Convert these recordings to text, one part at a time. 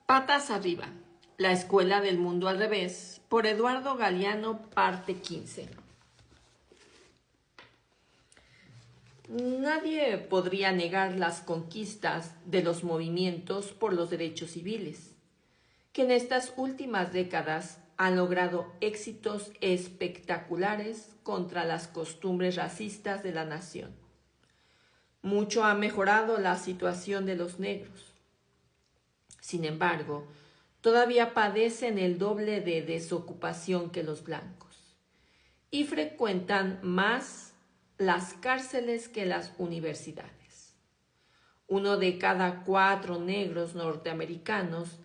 Patas arriba, la escuela del mundo al revés, por Eduardo Galeano, parte 15. Nadie podría negar las conquistas de los movimientos por los derechos civiles, que en estas últimas décadas han logrado éxitos espectaculares contra las costumbres racistas de la nación. Mucho ha mejorado la situación de los negros. Sin embargo, todavía padecen el doble de desocupación que los blancos y frecuentan más las cárceles que las universidades. 1 de cada 4 negros norteamericanos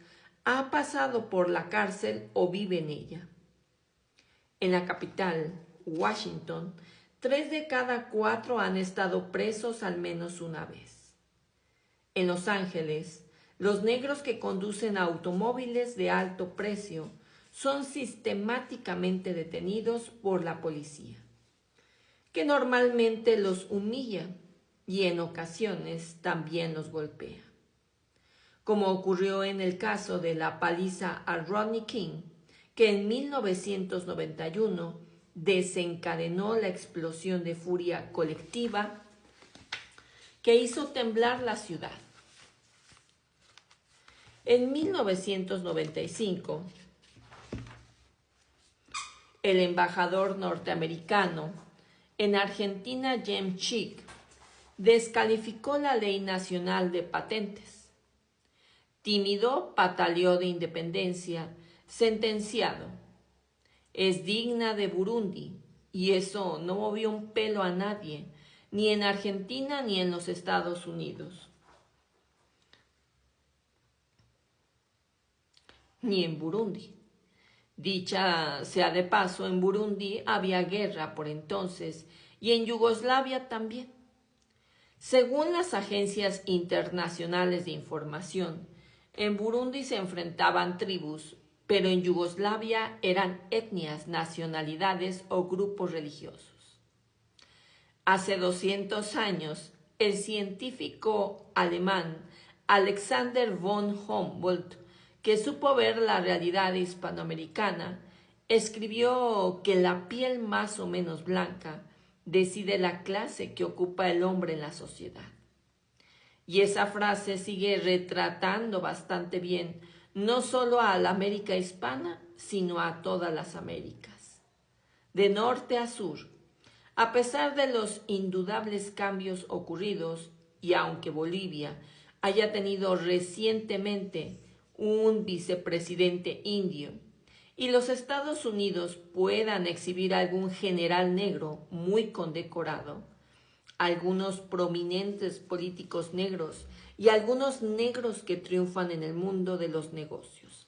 ha pasado por la cárcel o vive en ella. En la capital, Washington, 3 de cada 4 han estado presos al menos una vez. En Los Ángeles, los negros que conducen automóviles de alto precio son sistemáticamente detenidos por la policía, que normalmente los humilla y en ocasiones también los golpea. Como ocurrió en el caso de la paliza a Rodney King, que en 1991 desencadenó la explosión de furia colectiva que hizo temblar la ciudad. En 1995, el embajador norteamericano en Argentina, James Chick, descalificó la Ley Nacional de Patentes. Tímido pataleó de independencia, sentenciado. Es digna de Burundi, y eso no movió un pelo a nadie, ni en Argentina ni en los Estados Unidos. Ni en Burundi. Dicha sea de paso, en Burundi había guerra por entonces y en Yugoslavia también. Según las agencias internacionales de información, en Burundi se enfrentaban tribus, pero en Yugoslavia eran etnias, nacionalidades o grupos religiosos. Hace 200 años, el científico alemán Alexander von Humboldt, que supo ver la realidad hispanoamericana, escribió que la piel más o menos blanca decide la clase que ocupa el hombre en la sociedad. Y esa frase sigue retratando bastante bien no solo a la América hispana, sino a todas las Américas. De norte a sur, a pesar de los indudables cambios ocurridos, y aunque Bolivia haya tenido recientemente un vicepresidente indio, y los Estados Unidos puedan exhibir algún general negro muy condecorado, algunos prominentes políticos negros y algunos negros que triunfan en el mundo de los negocios.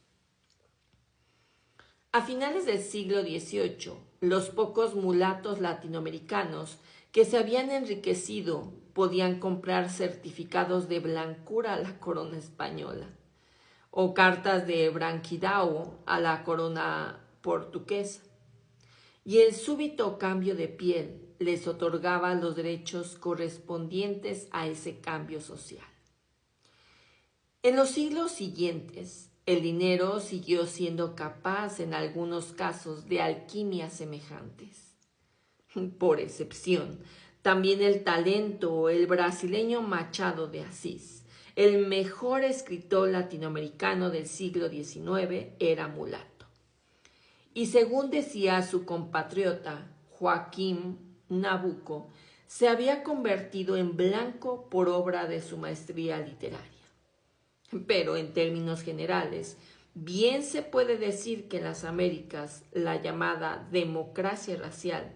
A finales del siglo XVIII, los pocos mulatos latinoamericanos que se habían enriquecido podían comprar certificados de blancura a la corona española o cartas de branquidao a la corona portuguesa, y el súbito cambio de piel les otorgaba los derechos correspondientes a ese cambio social. En los siglos siguientes, el dinero siguió siendo capaz en algunos casos de alquimias semejantes. Por excepción, también el talento, el brasileño Machado de Asís, el mejor escritor latinoamericano del siglo XIX, era mulato. Y según decía su compatriota Joaquín Nabuco, se había convertido en blanco por obra de su maestría literaria. Pero en términos generales, bien se puede decir que en las Américas la llamada democracia racial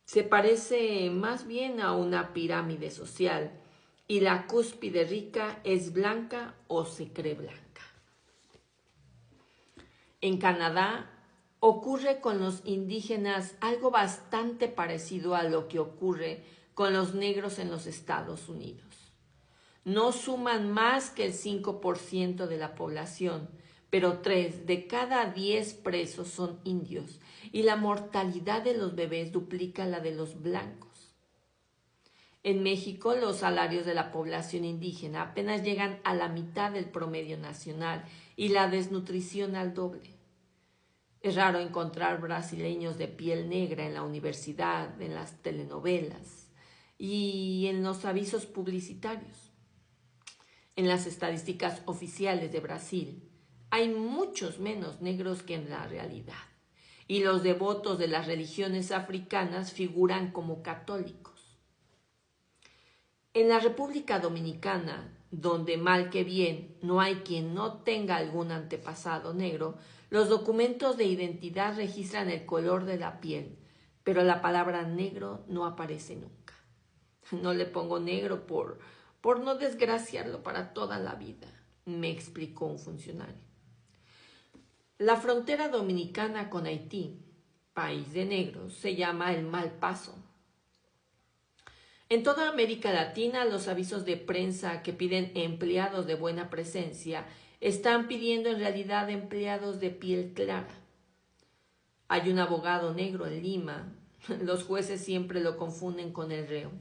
se parece más bien a una pirámide social, y la cúspide rica es blanca o se cree blanca. En Canadá ocurre con los indígenas algo bastante parecido a lo que ocurre con los negros en los Estados Unidos. No suman más que el 5% de la población, pero 3 de cada 10 presos son indios y la mortalidad de los bebés duplica la de los blancos. En México, los salarios de la población indígena apenas llegan a la mitad del promedio nacional y la desnutrición al doble. Es raro encontrar brasileños de piel negra en la universidad, en las telenovelas y en los avisos publicitarios. En las estadísticas oficiales de Brasil, hay muchos menos negros que en la realidad, y los devotos de las religiones africanas figuran como católicos. En la República Dominicana, donde mal que bien no hay quien no tenga algún antepasado negro, los documentos de identidad registran el color de la piel, pero la palabra negro no aparece nunca. No le pongo negro por no desgraciarlo para toda la vida, me explicó un funcionario. La frontera dominicana con Haití, país de negros, se llama el Mal Paso. En toda América Latina, los avisos de prensa que piden empleados de buena presencia están pidiendo en realidad empleados de piel clara. Hay un abogado negro en Lima. Los jueces siempre lo confunden con el reo.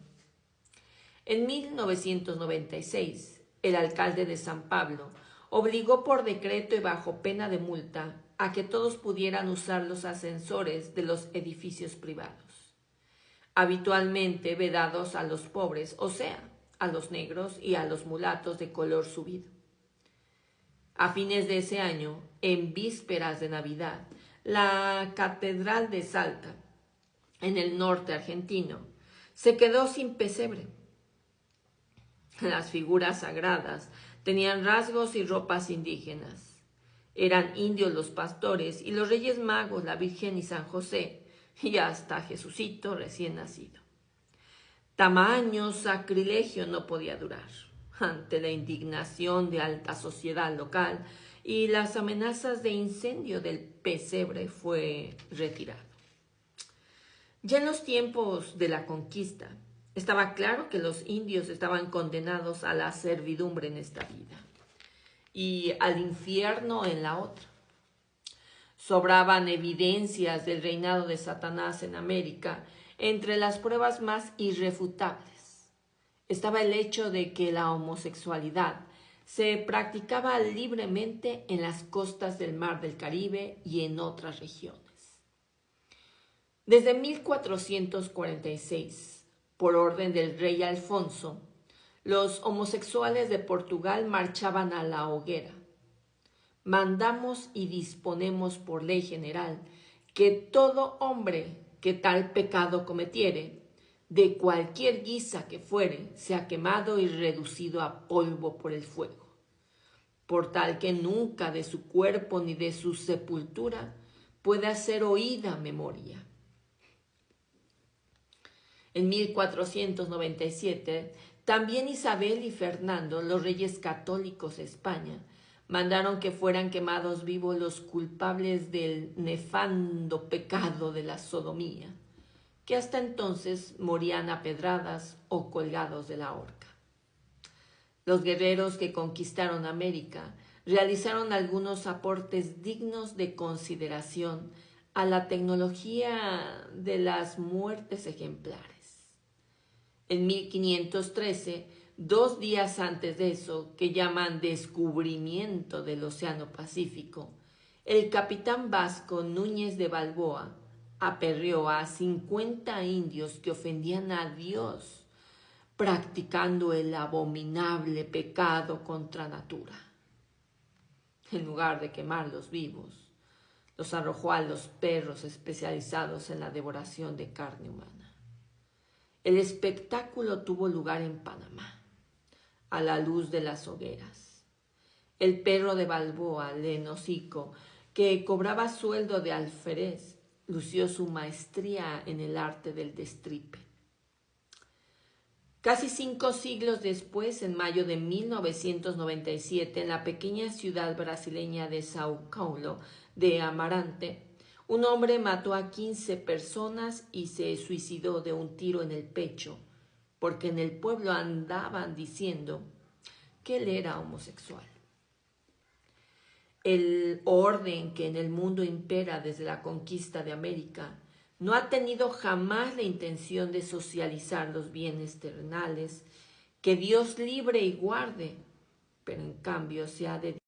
En 1996, el alcalde de San Pablo obligó por decreto y bajo pena de multa a que todos pudieran usar los ascensores de los edificios privados, habitualmente vedados a los pobres, o sea, a los negros y a los mulatos de color subido. A fines de ese año, en vísperas de Navidad, la Catedral de Salta, en el norte argentino, se quedó sin pesebre. Las figuras sagradas tenían rasgos y ropas indígenas. Eran indios los pastores y los reyes magos, la Virgen y San José, y hasta Jesucito recién nacido. Tamaño sacrilegio no podía durar. Ante la indignación de alta sociedad local y las amenazas de incendio del pesebre fue retirado. Ya en los tiempos de la conquista, estaba claro que los indios estaban condenados a la servidumbre en esta vida y al infierno en la otra. Sobraban evidencias del reinado de Satanás en América. Entre las pruebas más irrefutables estaba el hecho de que la homosexualidad se practicaba libremente en las costas del Mar del Caribe y en otras regiones. Desde 1446, por orden del rey Alfonso, los homosexuales de Portugal marchaban a la hoguera. Mandamos y disponemos por ley general que todo hombre que tal pecado cometiere, de cualquier guisa que fuere, sea quemado y reducido a polvo por el fuego, por tal que nunca de su cuerpo ni de su sepultura pueda ser oída memoria. En 1497, también Isabel y Fernando, los reyes católicos de España, mandaron que fueran quemados vivos los culpables del nefando pecado de la sodomía, que hasta entonces morían a pedradas o colgados de la horca. Los guerreros que conquistaron América realizaron algunos aportes dignos de consideración a la tecnología de las muertes ejemplares. En 1513, 2 días antes de eso, que llaman descubrimiento del Océano Pacífico, el capitán vasco Núñez de Balboa aperrió a 50 indios que ofendían a Dios, practicando el abominable pecado contra natura. En lugar de quemarlos vivos, los arrojó a los perros especializados en la devoración de carne humana. El espectáculo tuvo lugar en Panamá, a la luz de las hogueras. El perro de Balboa, Lenosico, que cobraba sueldo de alférez, lució su maestría en el arte del destripe. Casi 5 siglos después, en mayo de 1997, en la pequeña ciudad brasileña de São Paulo de Amarante, un hombre mató a 15 personas y se suicidó de un tiro en el pecho, porque en el pueblo andaban diciendo que él era homosexual. El orden que en el mundo impera desde la conquista de América no ha tenido jamás la intención de socializar los bienes terrenales, que Dios libre y guarde, pero en cambio se ha dedicado